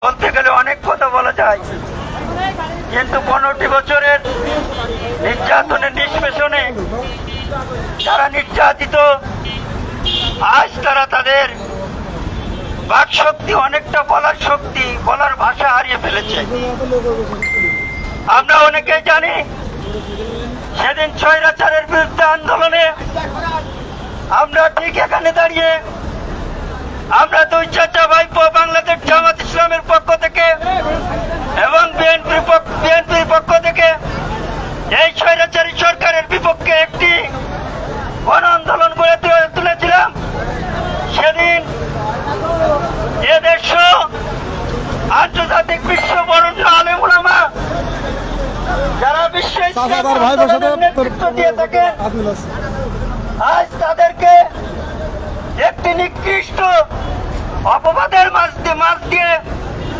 বলতে গেলে অনেক কথা বলা যায়, কিন্তু 15টি বছরের নির্যাতনের নিষ্পেষণে যারা নির্যাতিত, আজ তারা তাদের বাক শক্তি, অনেকটা বলার শক্তি, বলার ভাষা হারিয়ে ফেলেছে। আমরা অনেকেই জানি সেদিন স্বৈরাচারের বিরুদ্ধে আন্দোলনে আমরা ঠিক এখানে দাঁড়িয়ে আমরা দুই চাচা ভাইপো বাংলাদেশ জামাত ইসলামের পক্ষ থেকে এবং বিএনপির পক্ষ থেকে এই স্বৈরাচারী সরকারের বিপক্ষে একটি গণ আন্দোলন গড়ে তুলেছিলাম। সেদিন এদেশ আন্তর্জাতিক বিশ্ব বরণ্য আলেম উলামা যারা বিশ্বের নেতৃত্ব দিয়ে থাকে, আজ তাদেরকে একটি নিকৃষ্ট অপবাদের মাঝ দিয়ে